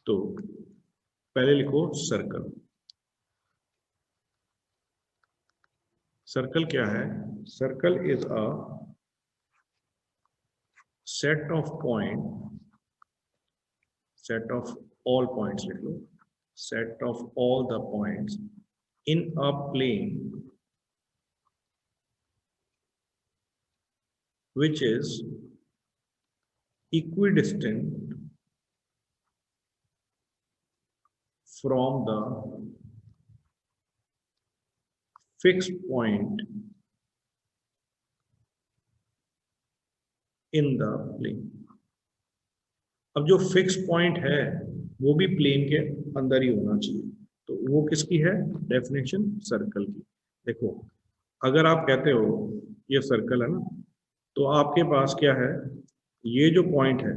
तो पहले लिखो सर्कल। सर्कल क्या है? Circle is a set of point, set of all points लिख लो, set of all the points in a plane which is equidistant from the fixed point in the plane। अब जो fix point है वो भी plane के अंदर ही होना चाहिए। तो वो किसकी है डेफिनेशन? सर्कल की। देखो, अगर आप कहते हो ये सर्कल है ना, तो आपके पास क्या है? ये जो पॉइंट है,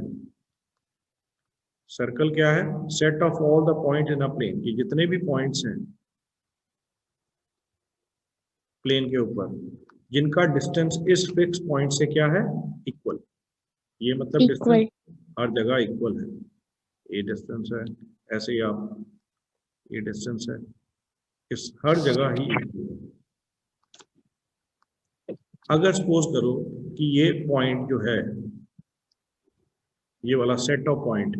सर्कल क्या है? Set of all the point in a plane. ये जितने भी पॉइंट्स हैं प्लेन के ऊपर, जिनका डिस्टेंस इस फिक्स पॉइंट से क्या है? इक्वल। ये मतलब डिस्टेंस हर जगह इक्वल है। ये डिस्टेंस है, ऐसे ही आप, ये डिस्टेंस है, इस हर जगह ही इक्वल है। अगर सपोज करो कि ये पॉइंट जो है, ये वाला सेट ऑफ पॉइंट,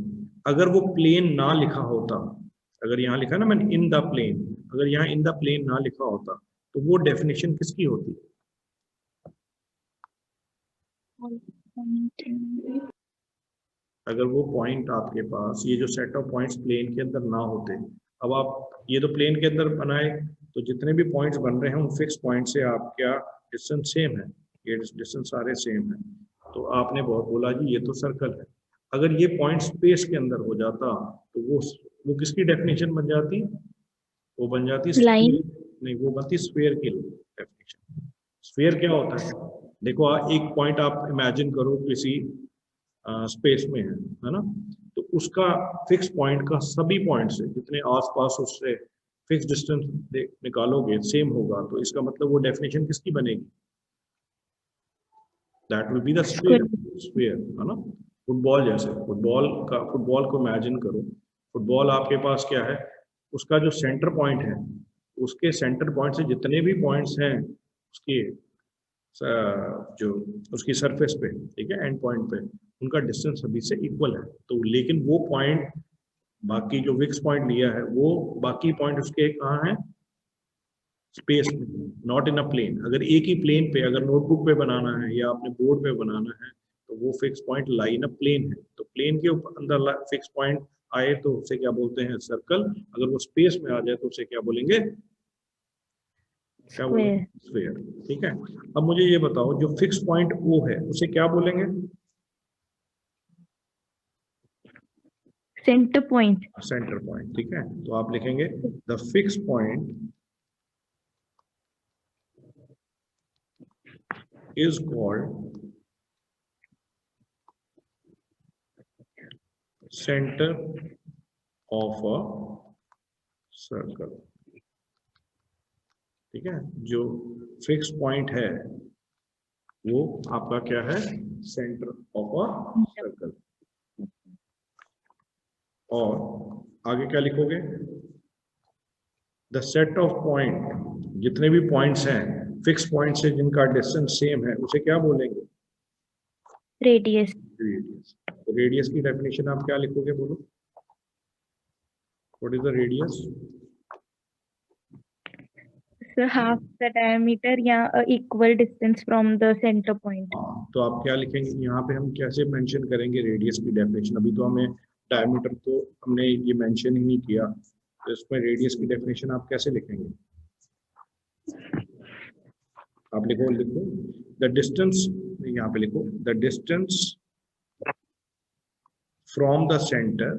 अगर वो प्लेन ना लिखा होता, अगर यहाँ लिखा ना मैंने इन द प्लेन, अगर यहाँ इन द प्लेन ना लिखा होता, तो वो डेफिनेशन किसकी होती? अगर वो पॉइंट आपके पास, ये जो सेट ऑफ पॉइंट्स प्लेन के अंदर ना होते, अब आप ये तो प्लेन के अंदर बनाए, तो जितने भी पॉइंट्स बन रहे हैं उन फिक्स पॉइंट से आप क्या डिस्टेंस सेम है, ये डिस्टेंस सारे सेम है। तो आपने बहुत बोला जी ये तो सर्कल है। अगर ये पॉइंट स्पेस के अंदर हो जाता, तो वो किसकी डेफिनेशन बन जाती? वो बन जाती लाइन। नहीं, वो बनती स्फीयर की डेफिनेशन। स्फीयर क्या होता है? देखो, एक पॉइंट आप इमेजिन करो किसी स्पेस में है ना, तो उसका फिक्स पॉइंट का सभी पॉइंट से जितने आसपास उससे फिक्स डिस्टेंस निकालोगे सेम होगा, तो इसका मतलब वो डेफिनेशन किसकी बनेगी? That will be the sphere. Sphere है ना। फुटबॉल जैसे, फुटबॉल को इमेजिन करो। फुटबॉल आपके पास क्या है? उसका जो सेंटर पॉइंट है, उसके सेंटर पॉइंट से जितने भी पॉइंट्स हैं उसके जो उसकी सरफेस पे, ठीक है, एंड पॉइंट पे, उनका डिस्टेंस सभी से इक्वल है। तो लेकिन वो पॉइंट, बाकी जो फिक्स पॉइंट लिया है, वो बाकी पॉइंट उसके कहाँ है? स्पेस में, नॉट इन अ प्लेन। अगर एक ही प्लेन पे, अगर नोटबुक पे बनाना है या अपने बोर्ड पे बनाना है, तो वो fix point lie in a plane है। तो प्लेन के ऊपर अंदर फिक्स पॉइंट आए तो उसे क्या बोलते हैं? सर्कल। अगर वो स्पेस में आ जाए तो उसे क्या बोलेंगे? क्या बोलेंगे? स्फीयर। ठीक है। अब मुझे ये बताओ, जो फिक्स पॉइंट ओ है उसे क्या बोलेंगे? Centre point. Centre point. ठीक है, तो आप लिखेंगे the fix point is called center of a circle। ठीक है, जो फिक्स पॉइंट है वो आपका क्या है? Centre of a circle. और आगे क्या लिखोगे? द सेट ऑफ पॉइंट, जितने भी पॉइंट्स हैं फिक्स पॉइंट से जिनका डिस्टेंस सेम है, उसे क्या बोलेंगे? रेडियस। रेडियस। तो रेडियस की डेफिनेशन आप क्या लिखोगे? बोलो, what is the radius? Half the diameter या equal distance from the centre point. तो आप क्या लिखेंगे यहाँ पे? हम कैसे मेंशन करेंगे रेडियस की डेफिनेशन? अभी तो हमें डायमीटर तो हमने ये मेंशन ही नहीं किया, तो इसमें रेडियस की डेफिनेशन आप कैसे लिखेंगे? आप लिखो द डिस्टेंस, यहाँ पे लिखो the distance from the centre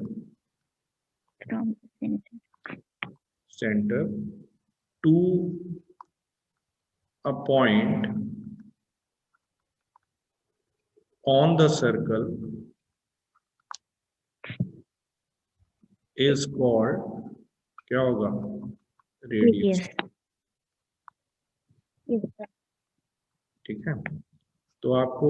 to a point on the circle is called, क्या होगा? रेडियस। ठीक है। तो आपको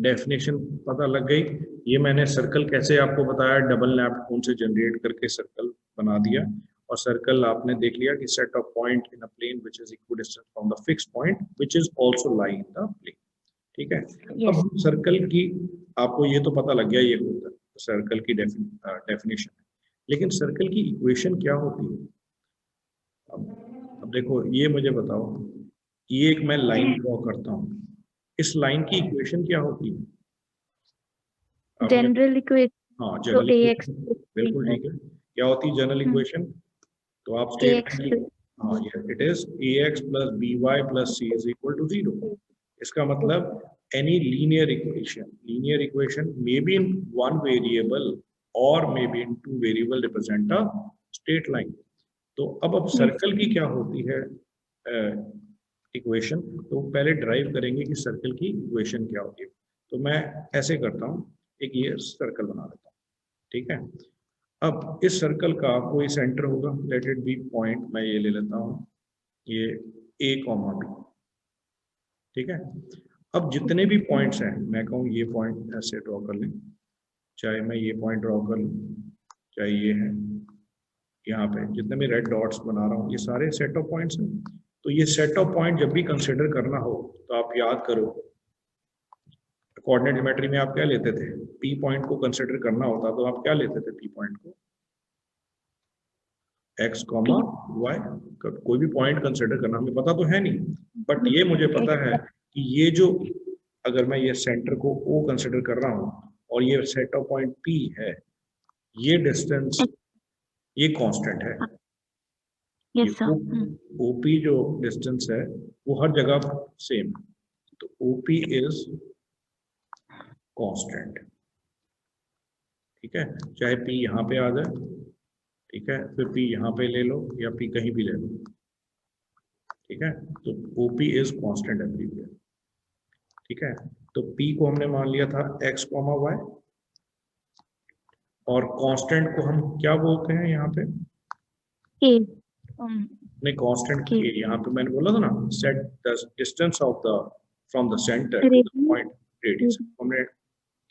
डेफिनेशन पता लग गई। ये मैंने सर्कल कैसे आपको बताया, डबल नैप्ड कोन से जनरेट करके सर्कल बना दिया, और सर्कल आपने देख लिया कि set of point in a plane which is equidistant from the fixed point which is also lie in the plane. ठीक है। अब Yes. हम सर्कल की, आपको ये तो पता लग गया ये होता है सर्कल की डेफिनेशन, लेकिन सर्कल की इक्वेशन क्या होती है? अब देखो, ये मुझे बताओ, ये एक मैं लाइन ड्रॉ करता हूँ, इस लाइन की इक्वेशन क्या होती है? आपने, General equation. हाँ So general AX equation, plus बिल्कुल BY. ठीक है। क्या होती है जनरल इक्वेशन? तो आप AX स्टेट, plus हाँ ये it is ax plus by plus c is equal to 0। इसका मतलब any linear equation may be in one variable or may be in two variable represent a straight line। तो अब Yes. Circle की क्या होती है इक्वेशन? तो पहले ड्राइव करेंगे कि सर्कल की इक्वेशन क्या होती है। तो मैं ऐसे करता हूँ, एक ये सर्कल बना लेता हूँ, ठीक है। अब इस सर्कल का कोई सेंटर होगा, लेट इट बी पॉइंट, मैं ये ले लेता हूँ, ये a कॉमा b, ठीक है। अब जितने भी पॉइंट्स हैं, मैं कहूँ ये पॉइंट ऐसे ड्रॉ कर लें, चाहे मैं ये पॉइंट ड्रॉ कर लूँ, चाहे ये है, यहाँ पे जितने भी रेड डॉट्स बना रहा हूँ ये सारे सेट ऑफ पॉइंट्स हैं। तो ये सेट ऑफ पॉइंट जब भी कंसिडर करना हो तो आप याद करो, कोऑर्डिनेट ज्योमेट्री में आप क्या लेते थे? पी पॉइंट को कंसिडर करना होता तो आप क्या लेते थे? पी पॉइंट को एक्स कॉमा वाई, कोई भी पॉइंट कंसिडर करना हमें पता तो है नहीं, बट ये मुझे पता है कि ये जो, अगर मैं ये सेंटर को O कंसिडर कर रहा हूँ और ये सेट ऑफ पॉइंट P है, ये डिस्टेंस ये कांस्टेंट है। ये Yes, sir. OP जो डिस्टेंस है वो हर जगह सेम, तो OP इज कांस्टेंट, ठीक है। चाहे P यहाँ पे आ जाए, ठीक है, फिर P यहाँ पे ले लो या P कहीं भी ले लो, ठीक है। तो OP इज कांस्टेंट एवरीवेयर, ठीक है। तो P को हमने मान लिया था x, y, और कांस्टेंट को हम क्या बोलते हैं यहाँ पे? K. नहीं, कांस्टेंट K. के यहाँ पे मैंने बोला था ना, set the distance of the from the centre to the Radius. Point, radius. हमने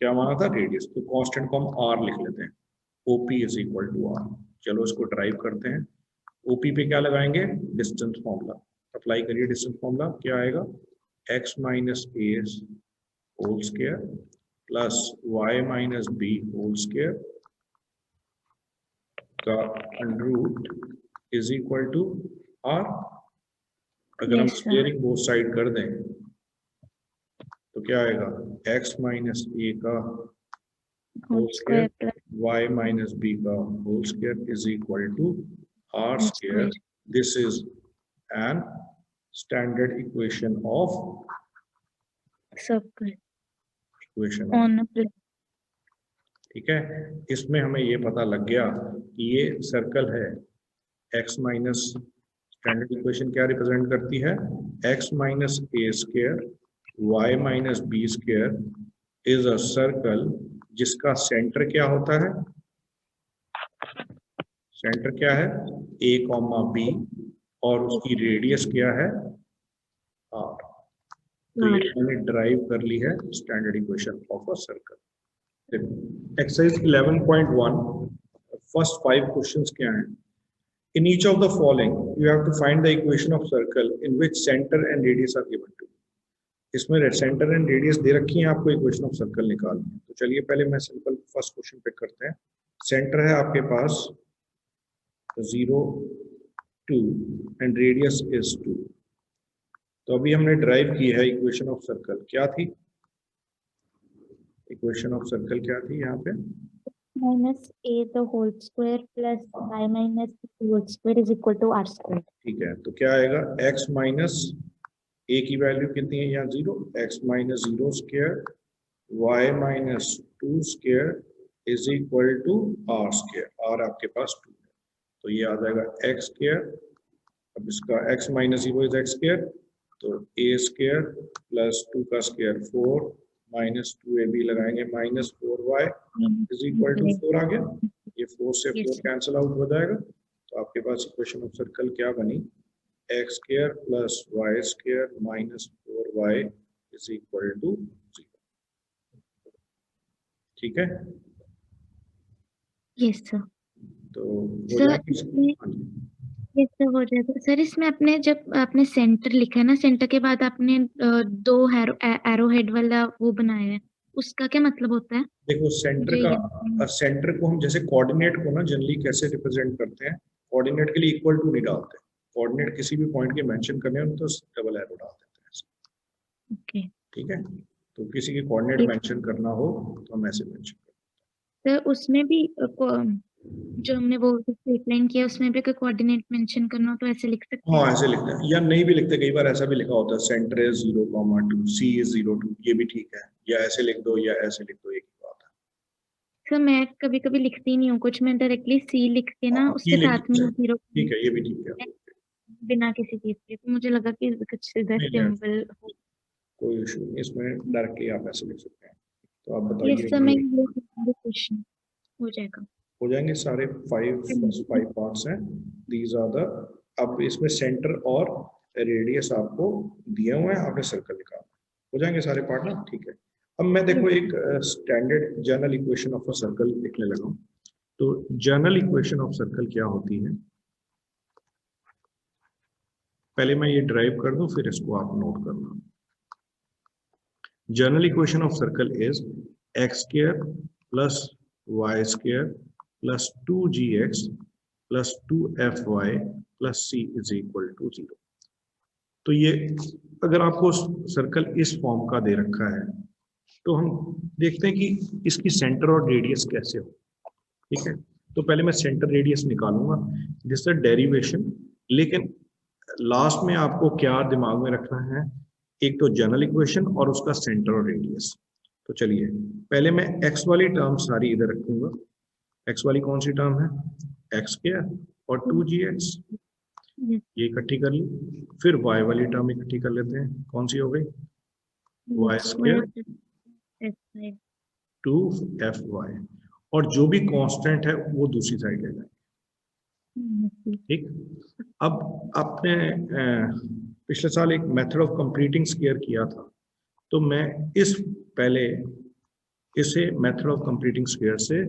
क्या माना था? रेडियस। तो कांस्टेंट को हम r लिख लेते हैं, OP is equal to r। चलो इसको ड्राइव करते हैं। OP पे क्या लगाएंगे? डिस्टेंस फॉर्मूला अप्लाई करिए। डिस्टेंस फॉर्मूला क्या आएगा? x minus A whole square plus y minus B whole square का under root is equal to r। अगर हम Yes, sir. Squaring both side कर दें तो क्या आएगा? x माइनस ए का whole Whole square square plus y minus B का whole square is equal to r R square. square. This is an standard equation of Circle equation of, on a plane. ठीक है। इसमें हमें ये पता लग गया कि ये सर्कल है, x माइनस, स्टैंडर्ड इक्वेशन क्या रिप्रेजेंट करती है? x minus a square y minus b square is a circle जिसका सेंटर क्या होता है? सेंटर क्या है? a कॉमा बी, और उसकी रेडियस क्या है? r। तो ये R. मैंने ड्राइव कर ली है standard equation of a circle. Exercise 11.1 first 5 questions क्या हैं? In each of the following, you have to find the equation of circle in which center and radius are given to you. इसमें centre and radius दे रखी है, आपको equation of circle निकालनी है। तो चलिए पहले मैं सिंपल फर्स्ट क्वेश्चन पे करते हैं। सेंटर है आपके पास 0, 2 एंड रेडियस इज 2। तो अभी हमने ड्राइव की है इक्वेशन ऑफ सर्कल, क्या थी? इक्वेशन ऑफ सर्कल क्या थी यहाँ पे? Minus A the whole square plus y minus B whole square is equal to R square. ठीक है, तो क्या आएगा? x माइनस ए की वैल्यू कितनी है यहाँ? 0। x minus 0 square y minus 2 square is equal to r square. r आपके पास 2 है, तो ये आ जाएगा x स्क्वायर। अब इसका x minus 0 is x square, तो a स्क्वायर प्लस 2 का स्क्वायर 4 माइनस 2ab लगाएंगे minus 4y is equal to 4 आ गया। ये 4 से 4 कैंसिल आउट हो जाएगा, तो आपके पास इक्वेशन ऑफ सर्कल क्या बनी? X square plus y square minus 4y is equal to 0। ठीक है, यस सर। तो हो सर जाएगी। इसमें हाँ जी, यस सर हो जाएगा सर। इसमें आपने जब आपने सेंटर लिखा है ना, सेंटर के बाद आपने दो एरो हेड वाला वो बनाया है, उसका क्या मतलब होता है? देखो सेंटर मुझे का, याद नहीं। सेंटर को हम जैसे कोऑर्डिनेट को ना जनरली कैसे रिप्रेजेंट करते हैं, कोऑर्डिनेट के लिए इक्वल टू नहीं डालते, कोऑर्डिनेट किसी भी पॉइंट के मेंशन करने हैं तो डबल एरो डाल देते हैं। ओके। ठीक है, तो किसी के कोऑर्डिनेट यस मेंशन करना हो तो हम ऐसे मेंशन करते सर। उसमें भी जो हमने वो स्ट्रेट लाइन किया उसमें भी अगर कोऑर्डिनेट मेंशन करना हो तो ऐसे लिख हैं। सकते हाँ हैं? ऐसे लिखते हैं, या नहीं भी लिखते, कई बार ऐसा भी लिखा होता है सेंटर इज 0,2, सी इज 0,2, ये भी ठीक है, या ऐसे लिख दो या ऐसे लिख दो, एक ही बात है। सर मैं कभी कभी लिखती नहीं हूँ कुछ, मैं डायरेक्टली सी लिख के ना हाँ उसके ये लिख साथ में दो, जीरो ठीक है, ये भी ठीक है, बिना किसी चीज के, तो मुझे लगा कि कुछ इधर नहीं नहीं सिंबल। कोई इशू नहीं, इसमें डायरेक्टली आप ऐसे लिख सकते हैं। तो आप यस बताइए सर, मैं ये ये क्वेश्चन हो जाएगा। हो जाएंगे सारे, फर्स्ट 5 पार्ट्स हैं, दीज आर द। अब इसमें सेंटर और रेडियस आपको दिए हुए हैं, आपने सर्कल निकालना है। हो जाएंगे सारे पार्ट ना, ठीक है। अब मैं देखो यस एक standard general equation of a circle लिखने लगा हूं। तो जनरल इक्वेशन ऑफ सर्कल क्या होती है, पहले मैं ये ड्राइव कर दूं फिर इसको आप नोट करना। General equation of circle is x square plus y square plus 2gx plus 2fy plus c is equal to 0। तो ये अगर आपको सर्कल इस फॉर्म का दे रखा है तो हम देखते हैं कि इसकी सेंटर और रेडियस कैसे हो। ठीक है, तो पहले मैं सेंटर रेडियस निकालूंगा जिससे डेरिवेशन, लेकिन लास्ट में आपको क्या दिमाग में रखना है, एक तो जनरल इक्वेशन और उसका सेंटर और रेडियस। तो चलिए पहले मैं एक्स वाली टर्म सारी इधर रखूंगा। एक्स वाली कौन सी टर्म है, एक्स स्क्वायर और 2gx, यस ये इकट्ठी कर ली। फिर y वाली टर्म इकट्ठी कर लेते हैं, कौन सी हो गई, वाई स्क्वायर यस। 2fy, और जो भी कांस्टेंट है वो दूसरी साइड ले जाएंगे। ठीक, अब आपने पिछले साल एक मेथड ऑफ कंप्लीटिंग स्क्वायर किया था, तो मैं इस पहले इसे मेथड ऑफ कंप्लीटिंग स्क्वायर से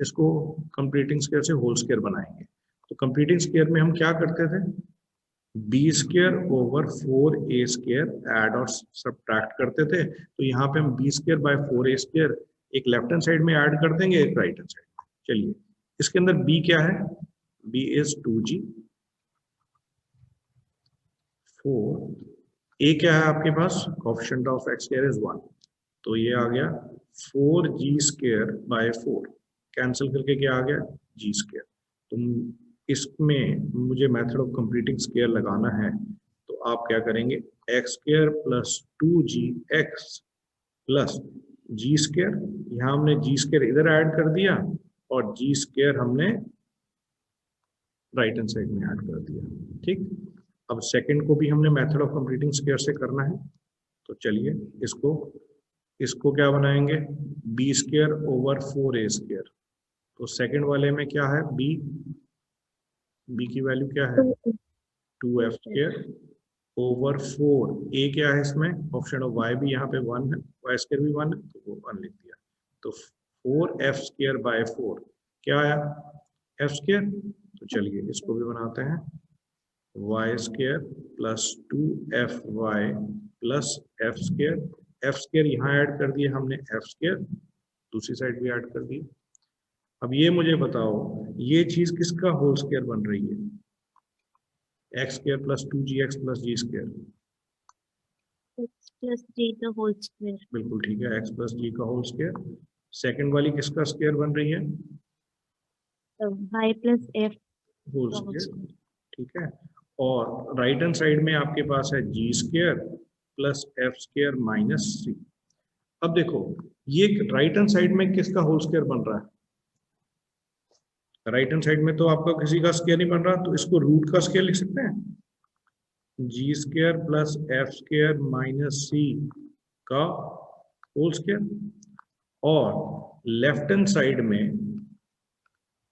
इसको कंप्लीटिंग स्क्वायर से होल स्क्वायर बनाएंगे। तो कंप्लीटिंग स्क्वायर में हम क्या करते थे, b square over 4a square add और सब्ट्रैक्ट करते थे। तो यहाँ पे हम b square by 4a square एक लेफ्ट हैंड साइड में ऐड कर देंगे, एक राइट हैंड साइड में। चलिए इसके अंदर b क्या है, b इज 2g, 4 a क्या है आपके पास, coefficient of x square is 1, तो ये आ गया 4g स्क्वायर बाय 4, कैंसिल करके क्या आ गया g स्क्वायर। तो इसमें मुझे मेथड ऑफ कंप्लीटिंग स्क्वायर लगाना है, तो आप क्या करेंगे, X square plus 2gx plus G square, यहाँ हमने जी स्क्वायर इधर ऐड कर दिया और जी स्क्वायर हमने राइट हैंड साइड में ऐड कर दिया। ठीक, अब सेकंड को भी हमने मेथड ऑफ कंप्लीटिंग स्क्वायर से करना है, तो चलिए इसको इसको क्या बनाएंगे, b square over 4a square. तो सेकंड वाले में क्या है, बी की वैल्यू क्या है, 2f स्क्वायर ओवर 4, a क्या है इसमें, ऑप्शन ऑफ y भी यहाँ पे 1 है, y स्क्वायर भी 1 है, तो वो 1 लिख दिया। तो 4f स्क्वायर बाय 4 क्या आया, f स्क्वायर। तो चलिए इसको भी बनाते हैं, y square plus 2fy plus f square, f square यहाँ ऐड कर दिया हमने, f स्क्वायर दूसरी साइड भी ऐड कर दी। अब ये मुझे बताओ ये चीज किसका होल स्क्वायर बन रही है, X square plus 2gx plus G square, X plus G का होल स्क्वायर। बिल्कुल ठीक है, एक्स प्लस जी का होल स्क्वायर। सेकंड वाली किसका स्क्वायर बन रही है, वाई प्लस एफ होल का होल स्क्वायर। स्क्वायर। ठीक है, और राइट हैंड साइड में आपके पास है G square plus F square minus C. अब देखो ये राइट हैंड साइड में किसका होल स्क्वायर बन रहा है, राइट हैंड साइड में तो आपका किसी का स्क्वायर नहीं बन रहा, तो इसको रूट का स्क्वायर लिख सकते हैं, G square plus F square minus C का होल स्क्वायर। और लेफ्ट हैंड साइड में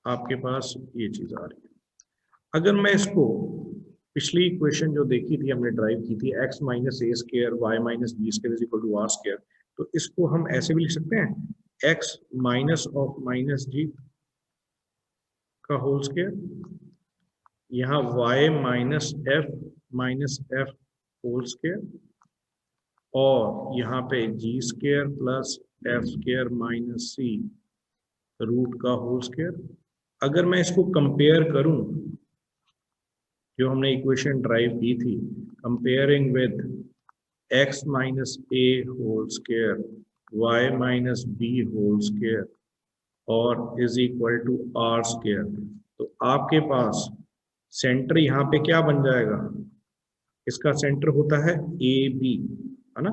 आपके पास ये चीज आ रही है, अगर मैं इसको पिछली इक्वेशन जो देखी थी हमने ड्राइव की थी x minus A square Y minus B square is equal to R square, तो इसको हम ऐसे भी लिख सकते हैं x minus of minus G का होल स्क्र, यहाँ y minus F whole square, और यहाँ पे G square plus F square minus C root का होल स्क्र। अगर मैं इसको कंपेयर करूं, जो हमने इक्वेशन ड्राइव की थी, comparing with x minus A whole square Y minus B whole square और is equal to R square, तो आपके पास सेंटर यहाँ पे क्या बन जाएगा, इसका सेंटर होता है ए बी, है ना।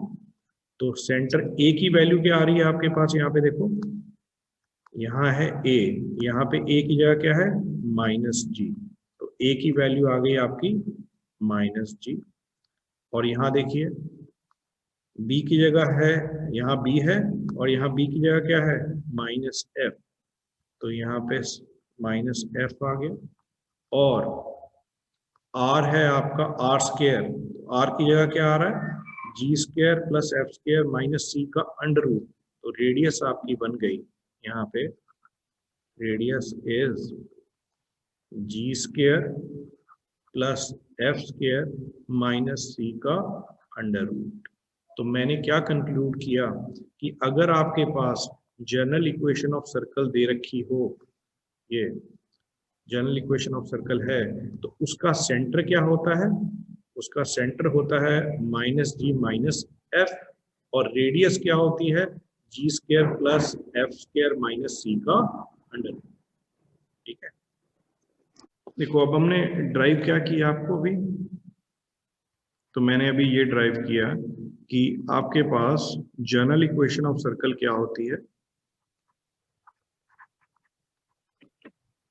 तो सेंटर ए की वैल्यू क्या आ रही है आपके पास, यहाँ पे देखो, यहाँ है ए, यहाँ पे ए की जगह क्या है माइनस जी, तो ए की वैल्यू आ गई आपकी माइनस जी। और यहाँ देखिए बी की जगह है, यहाँ बी है, और यहाँ बी की जगह क्या है माइनस एफ, तो यहाँ पे माइनस एफ आ गया। और आर है आपका आर स्क्र, आर की जगह क्या आ रहा है G square plus F square minus C का अंडर रूट, तो रेडियस आपकी बन गई यहाँ पे, radius is G square plus F square minus C का अंडर रूट। तो मैंने क्या कंक्लूड किया कि अगर आपके पास जनरल इक्वेशन ऑफ सर्कल दे रखी हो, ये जनरल इक्वेशन ऑफ सर्कल है, तो उसका सेंटर क्या होता है, उसका सेंटर होता है माइनस जी माइनस एफ, और रेडियस क्या होती है G square plus F square minus C का अंडर। ठीक है, देखो अब हमने ड्राइव क्या किया आपको अभी, तो मैंने अभी ये ड्राइव किया कि आपके पास जनरल इक्वेशन ऑफ सर्कल क्या होती है।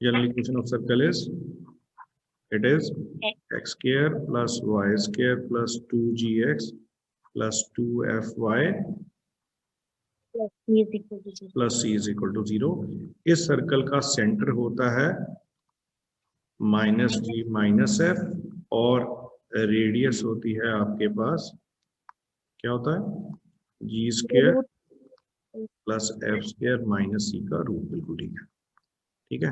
General equation of circle is, it is x square plus y square plus 2gx plus 2fy plus c is equal to 0। इस सर्कल का सेंटर होता है माइनस जी माइनस एफ, और radius होती है आपके पास क्या होता है G square plus F square minus C का रूट। बिल्कुल ठीक है। ठीक है,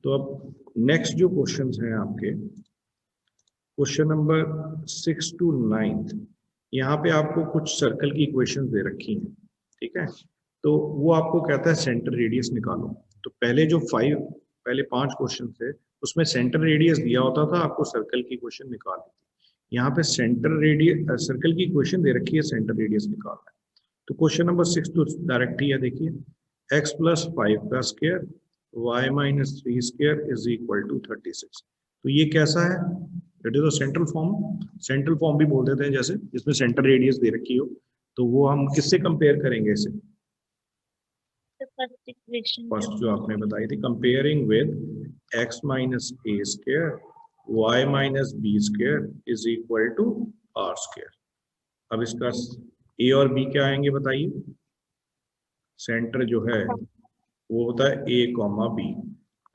तो अब नेक्स्ट जो क्वेश्चंस हैं आपके, क्वेश्चन नंबर 6 to 9, यहाँ पे आपको कुछ सर्कल की इक्वेशंस दे रखी हैं। ठीक है, तो वो आपको कहता है सेंटर रेडियस निकालो। तो पहले 5 क्वेश्चन थे, उसमें सेंटर रेडियस दिया होता था, आपको सर्कल की इक्वेशन निकालनी थी। यहाँ पे सेंटर रेडियस सर्कल की इक्वेशन दे रखी है, सेंटर रेडियस निकालना है। तो क्वेश्चन नंबर 6 तो डायरेक्ट ही है, देखिए x प्लस 5 का square y minus 3 square is equal to 36। तो ये कैसा है, it is a central form. Central form भी बोल देते हैं, जैसे जिसमें सेंटर रेडियस दे रखी हो, तो वो हम किससे कंपेयर करेंगे इसे, फर्स्ट जो आपने बताई थी, comparing with x minus a square y minus b square is equal to r square. अब इसका ए और बी क्या आएंगे बताइए, सेंटर जो है वो होता है ए कॉमा बी,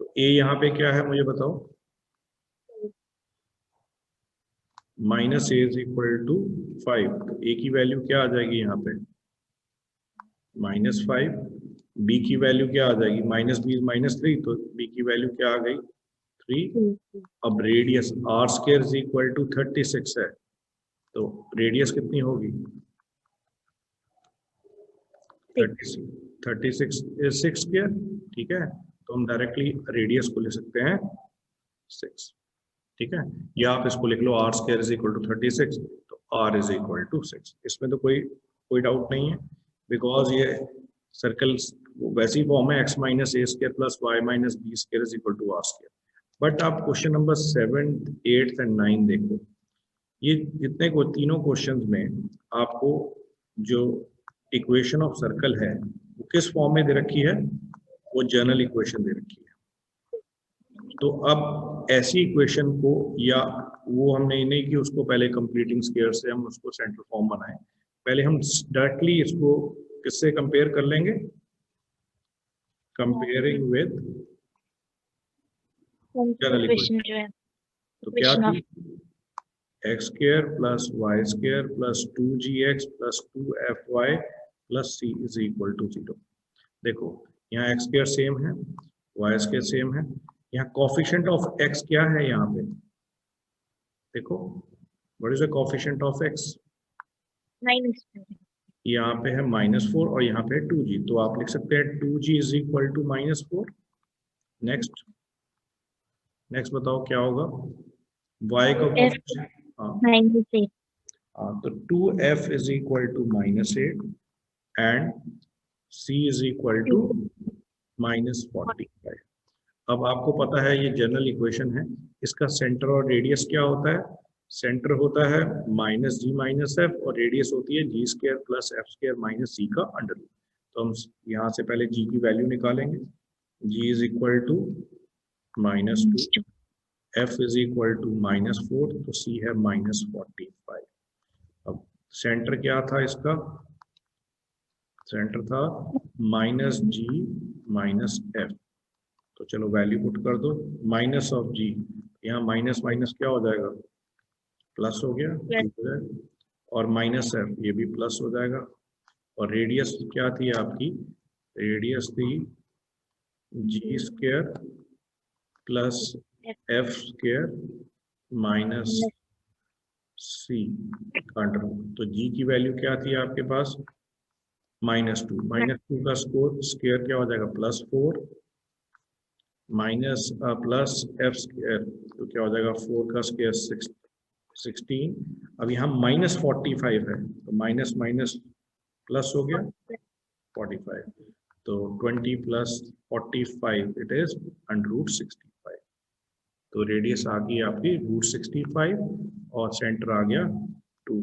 तो ए यहाँ पे क्या है मुझे बताओ, minus a is equal to 5, तो ए की वैल्यू क्या आ जाएगी यहाँ पे -5, बी की वैल्यू क्या आ जाएगी -3, तो बी की वैल्यू क्या आ गई 3। अब radius r square is equal to 36 है, तो रेडियस कितनी होगी 36 6 स्क्वायर। ठीक है, तो हम डायरेक्टली रेडियस को ले सकते हैं 6। ठीक है, या आप इसको लिख लो R square is equal to 36, तो आर इज इक्वल टू 6। इसमें तो कोई डाउट नहीं है, बिकॉज ये सर्कल वैसी फॉर्म है x minus a square plus y minus b square is equal to r square. But आप क्वेश्चन नंबर 7, 8 एंड 9 देखो, ये जितने को तीनों क्वेश्चंस में आपको जो इक्वेशन ऑफ सर्कल है वो किस फॉर्म में दे रखी है, वो जनरल इक्वेशन दे रखी है। तो अब ऐसी इक्वेशन को, या वो हमने नहीं कि उसको पहले कंप्लीटिंग स्क्वायर से हम उसको सेंट्रल फॉर्म बनाएं, पहले हम डायरेक्टली इसको किससे कंपेयर कर लेंगे, कंपेयरिंग विद जनरल इक्वेशन। तो क्या थी x square plus y square plus 2gx plus 2fy plus c is equal to 0। देखो यहाँ एक्स स्क्वायर सेम है, वाई स्क्वायर सेम है, यहाँ कोफिशिएंट ऑफ एक्स क्या है यहाँ पे, देखो what is the coefficient of x, -4 यहाँ पे है -4 और यहाँ पे है 2g, तो आप लिख सकते हैं 2g is equal to -4। Next next बताओ क्या होगा, y का कोफिशिएंट, हाँ -8 तो 2f is equal to -8 and c is equal to -45। अब आपको पता है ये जनरल इक्वेशन है, इसका सेंटर और रेडियस क्या होता है, सेंटर होता है -g-f और रेडियस होती है g square plus f square minus c का अंडर रूट। तो हम यहाँ से पहले g की वैल्यू निकालेंगे, g is equal to -2, f is equal to -4, तो c है -45। अब सेंटर क्या था इसका, सेंटर था -g-f, तो चलो वैल्यू पुट कर दो, माइनस ऑफ g, यहाँ माइनस माइनस क्या हो जाएगा, प्लस हो गया, और माइनस f ये भी प्लस हो जाएगा, और रेडियस क्या थी आपकी, रेडियस थी g square plus f square minus c under root. तो g की वैल्यू क्या थी आपके पास, -2 का स्क्वायर क्या हो जाएगा, +4 माइनस प्लस f स्क्वायर, तो क्या हो जाएगा 4 का स्क्वायर 16। अब यहाँ -45 है, तो माइनस माइनस प्लस हो गया 45, तो 20 प्लस 45 इट इज √65। तो रेडियस आ गई आपकी √65 और सेंटर आ गया 2,